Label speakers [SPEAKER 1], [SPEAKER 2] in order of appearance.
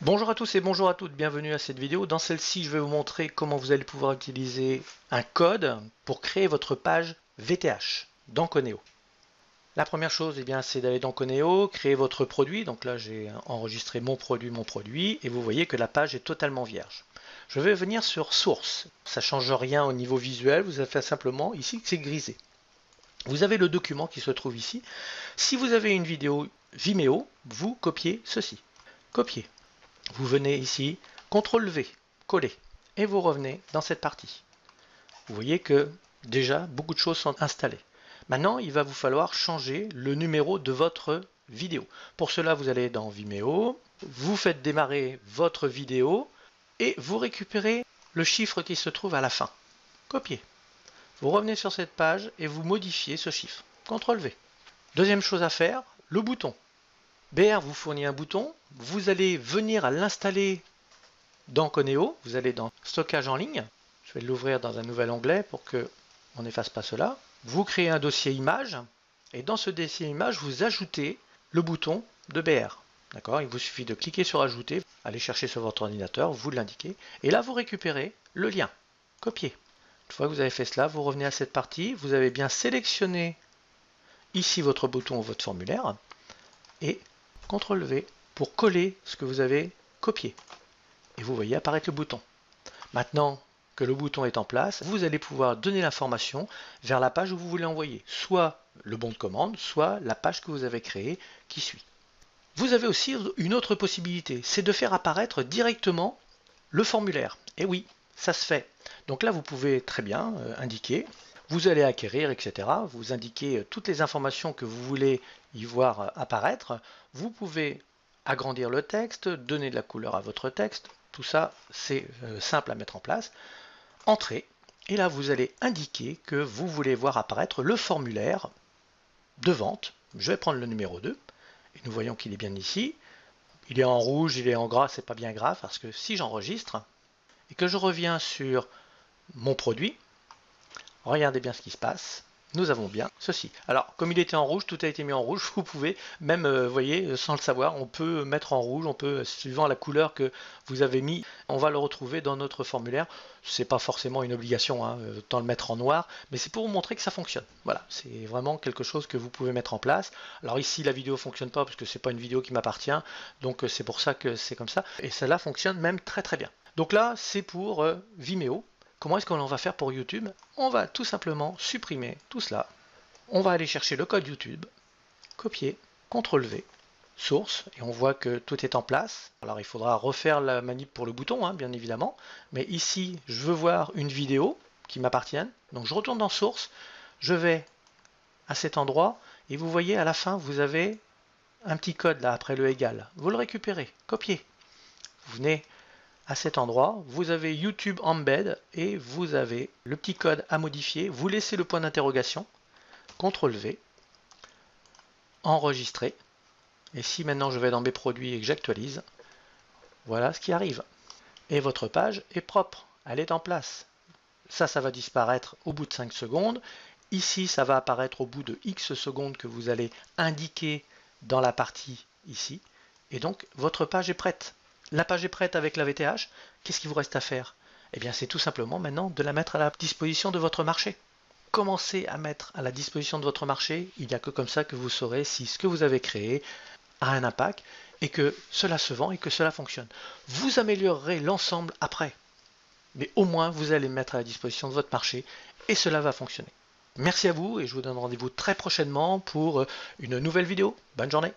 [SPEAKER 1] Bonjour à tous et bonjour à toutes, bienvenue à cette vidéo. Dans celle-ci, je vais vous montrer comment vous allez pouvoir utiliser un code pour créer votre page VTH dans Coneo. La première chose, c'est d'aller dans Coneo, créer votre produit. Donc là, j'ai enregistré mon produit, et vous voyez que la page est totalement vierge. Je vais venir sur Source. Ça ne change rien au niveau visuel, vous avez fait simplement ici que c'est grisé. Vous avez le document qui se trouve ici. Si vous avez une vidéo Vimeo, vous copiez ceci. Copier. Vous venez ici, CTRL-V, coller, et vous revenez dans cette partie. Vous voyez que déjà, beaucoup de choses sont installées. Maintenant, il va vous falloir changer le numéro de votre vidéo. Pour cela, vous allez dans Vimeo, vous faites démarrer votre vidéo, et vous récupérez le chiffre qui se trouve à la fin. Copier. Vous revenez sur cette page et vous modifiez ce chiffre. CTRL-V. Deuxième chose à faire, le bouton. BR vous fournit un bouton, vous allez venir à l'installer dans Coneo, vous allez dans stockage en ligne, je vais l'ouvrir dans un nouvel onglet pour qu'on n'efface pas cela. Vous créez un dossier image et dans ce dossier image vous ajoutez le bouton de BR. D'accord, il vous suffit de cliquer sur ajouter, aller chercher sur votre ordinateur, vous l'indiquez et là vous récupérez le lien. Copier. Une fois que vous avez fait cela, vous revenez à cette partie, vous avez bien sélectionné ici votre bouton ou votre formulaire et CTRL-V pour coller ce que vous avez copié. Et vous voyez apparaître le bouton. Maintenant que le bouton est en place, vous allez pouvoir donner l'information vers la page où vous voulez envoyer. Soit le bon de commande, soit la page que vous avez créée qui suit. Vous avez aussi une autre possibilité, c'est de faire apparaître directement le formulaire. Et oui, ça se fait. Donc là, vous pouvez très bien indiquer, vous allez acquérir, etc. Vous indiquez toutes les informations que vous voulez y voir apparaître. Vous pouvez agrandir le texte, donner de la couleur à votre texte. Tout ça, c'est simple à mettre en place. Entrée. Et là, vous allez indiquer que vous voulez voir apparaître le formulaire de vente. Je vais prendre le numéro 2. Et nous voyons qu'il est bien ici. Il est en rouge, il est en gras, c'est pas bien grave, parce que si j'enregistre et que je reviens sur mon produit, regardez bien ce qui se passe. Nous avons bien ceci. Alors, comme il était en rouge, tout a été mis en rouge. Vous pouvez même, voyez, sans le savoir, on peut mettre en rouge, on peut, suivant la couleur que vous avez mis, on va le retrouver dans notre formulaire. C'est pas forcément une obligation, hein, autant le mettre en noir, mais c'est pour vous montrer que ça fonctionne. Voilà, c'est vraiment quelque chose que vous pouvez mettre en place. Alors ici, la vidéo fonctionne pas parce que c'est pas une vidéo qui m'appartient, donc c'est pour ça que c'est comme ça. Et cela fonctionne même très très bien. Donc là, c'est pour Vimeo. Comment est-ce qu'on va faire pour YouTube? On va tout simplement supprimer tout cela. On va aller chercher le code YouTube, copier, CTRL-V, source, et on voit que tout est en place. Alors il faudra refaire la manip pour le bouton, hein, bien évidemment. Mais ici, je veux voir une vidéo qui m'appartienne. Donc je retourne dans source, je vais à cet endroit, et vous voyez à la fin, vous avez un petit code là après le égal. Vous le récupérez, copier. Vous venez à cet endroit, vous avez YouTube Embed et vous avez le petit code à modifier. Vous laissez le point d'interrogation, CTRL-V, enregistrer. Et si maintenant je vais dans mes produits et que j'actualise, voilà ce qui arrive. Et votre page est propre, elle est en place. Ça va disparaître au bout de 5 secondes. Ici, ça va apparaître au bout de X secondes que vous allez indiquer dans la partie ici. Et donc, votre page est prête. La page est prête avec la VTH. Qu'est-ce qu'il vous reste à faire? Eh bien, c'est tout simplement maintenant de la mettre à la disposition de votre marché. Commencez à mettre à la disposition de votre marché. Il n'y a que comme ça que vous saurez si ce que vous avez créé a un impact et que cela se vend et que cela fonctionne. Vous améliorerez l'ensemble après. Mais au moins, vous allez mettre à la disposition de votre marché et cela va fonctionner. Merci à vous et je vous donne rendez-vous très prochainement pour une nouvelle vidéo. Bonne journée!